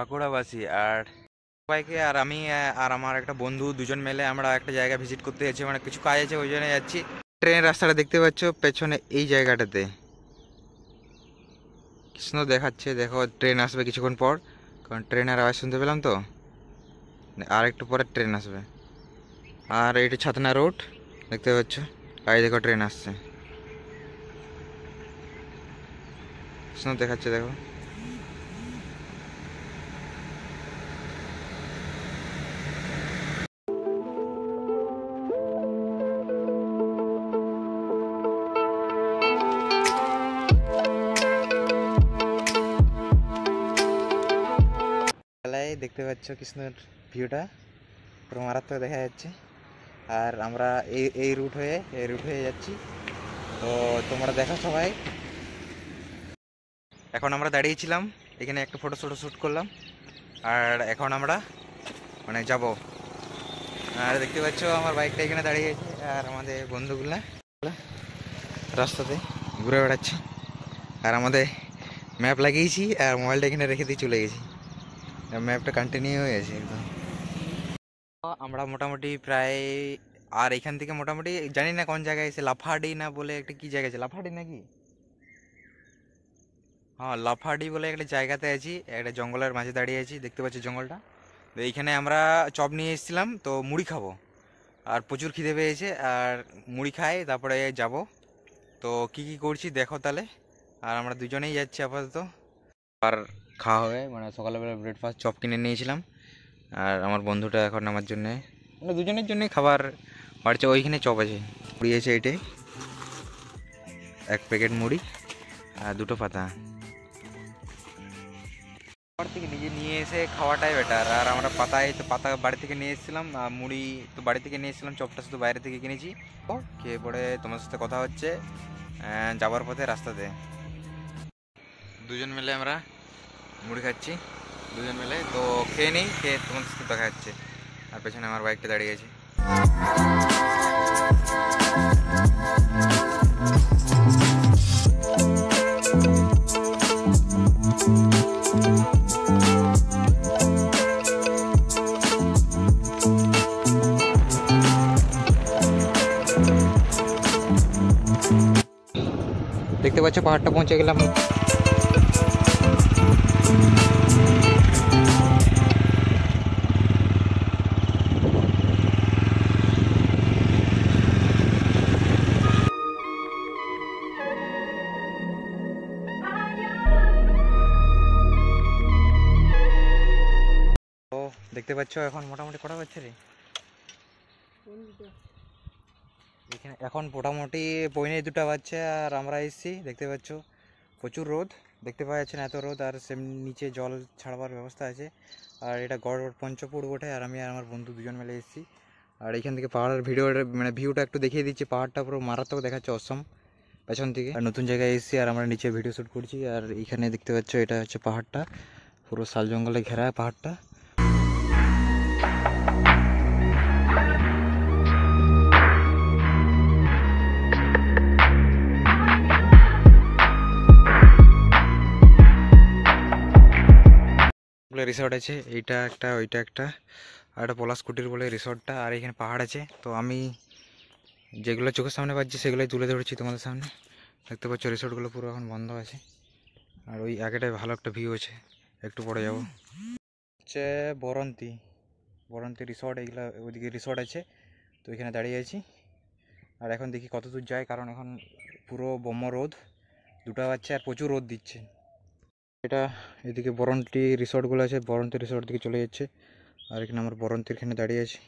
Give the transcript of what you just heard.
বাঁকুড়াবাসী। আর সবাইকে আর আমি আর আমার একটা বন্ধু দুজন মিলে আমরা একটা জায়গা ভিজিট করতে যাচ্ছি, মানে কিছু কাজ আছে ওই জন্য যাচ্ছি। ট্রেন রাস্তাটা দেখতে পাচ্ছ পেছনে এই জায়গাটাতে কৃষ্ণ দেখাচ্ছে, দেখো ট্রেন আসবে কিছুক্ষণ পর, কারণ ট্রেনের আওয়াজ শুনতে পেলাম তো, আর একটু পরে ট্রেন আসবে। আর এটা ছাতনা রোড দেখতে পাচ্ছ, আর দেখো ট্রেন আসছে, কৃষ্ণ দেখাচ্ছে দেখো। দেখতে পাচ্ছ কৃষ্ণের ভিউটা পুরো মারাত্মক দেখা যাচ্ছে। আর আমরা এই রুট হয়ে যাচ্ছি, তো তোমরা দেখো সবাই। এখন আমরা দাঁড়িয়েছিলাম এখানে, একটু ফটো শ্যুট করলাম, আর এখন আমরা মানে যাব। আর দেখতে পাচ্ছ আমার বাইকটা এখানে দাঁড়িয়েছে, আর আমাদের বন্ধুগুলা রাস্তাতে ঘুরে বেড়াচ্ছে, আর আমাদের ম্যাপ লাগিয়েছি আর মোবাইলটা এখানে রেখে দিয়ে চলে গেছি, ম্যাপটা কন্টিনিউ হয়ে আছে একদম। আমরা মোটামুটি প্রায়, আর এখান থেকে মোটামুটি জানি না কোন জায়গায় এসে, লাফাডি না বলে একটা কি জায়গা আছে, লাফাডি নাকি, হ্যাঁ লাফাডি বলে একটা জায়গাতে আছি, একটা জঙ্গলের মাঝে দাঁড়িয়ে আছি, দেখতে পাচ্ছি জঙ্গলটা। তো এইখানে আমরা চপ নিয়ে এসেছিলাম, তো মুড়ি খাবো, আর প্রচুর খিদে পেয়েছে, আর মুড়ি খাই তারপরে যাব। তো কি কি করছি দেখো তাহলে। আর আমরা দুজনেই যাচ্ছি আপাতত, আর খাওয়া হবে, মানে সকালবেলা ব্রেকফাস্ট চপ কিনে নিয়েছিলাম, আর আমার বন্ধুটা এখন আমার জন্যে, মানে দুজনের জন্যই খাবার বাড়ছে। ওইখানে চপ আছে, মুড়ি আছে এটাই, এক প্যাকেট মুড়ি আর দুটো পাতা। ঘর থেকে নিজে নিয়ে এসে খাওয়াটাই বেটার। আর আমরা পাতা বাড়ি থেকে নিয়ে এসেছিলাম, মুড়ি তো বাড়ি থেকে নিয়ে এসেছিলাম, চপটা শুধু বাইরে থেকে কিনেছি। খেয়ে পরে তোমার সাথে কথা হচ্ছে যাবার পথে রাস্তাতে। দুজন মিলে আমরা মুড়ি খাচ্ছি, দুজন মিলে, তো খেয়ে নেই, খেয়ে তোমার সাথে দেখা যাচ্ছে। আর পেছনে আমার বাইকটা দাঁড়িয়ে আছে। দেখতে পাচ্ছ পাহাড়টা পৌঁছে গেলাম। তো দেখতে পাচ্ছ এখন মোটামুটি কটা বাজছে রে, এখানে এখন মোটামুটি 1:45 বাজছে, আর আমরা এসেছি দেখতে পাচ্ছ প্রচুর রোদ, দেখতে পাওয়া যাচ্ছে না এত রোদ, আর নিচে জল ছাড়বার ব্যবস্থা আছে। আর এটা গড় পঞ্চপুর বটে, আর আমি আর আমার বন্ধু দুজন মিলে এসেছি। আর এখান থেকে পাহাড়ের ভিউটা একটু দেখিয়ে দিচ্ছি, পাহাড়টা পুরো মারাত্মক দেখাচ্ছে, অসম পেছন থেকে। আর নতুন জায়গায় এসেছি, আর আমরা নিচে ভিডিও শ্যুট করছি। আর এখানে দেখতে পাচ্ছ এটা হচ্ছে পাহাড়টা, পুরো শাল জঙ্গলে ঘেরা পাহাড়টা। রিসর্ট আছে, এইটা একটা ওইটা একটা, আর একটা পলাশ কুটির বলে রিসর্টটা। আর এখানে পাহাড় আছে, তো আমি যেগুলো চোখের সামনে পাচ্ছি সেগুলোই তুলে ধরেছি তোমাদের সামনে। দেখতে পাচ্ছ রিসর্টগুলো পুরো এখন বন্ধ আছে, আর ওই আগেটায় ভালো একটা ভিউ আছে, একটু পরে যাব। হচ্ছে বরন্তি রিসর্ট, এইগুলো ওইদিকে রিসর্ট আছে, তো এখানে দাঁড়িয়ে আছি। আর এখন দেখি কত দূর যায়, কারণ এখন পুরো ব্রহ্ম রোদ 2টা বাজছে, আর প্রচুর রোদ দিচ্ছে। এটা এদিকে বরন্তি রিসর্টগুলো আছে, বরন্তি রিসর্ট দিকে চলে যাচ্ছে। আর এখানে আমার বরন্তির এখানে দাঁড়িয়ে আছি।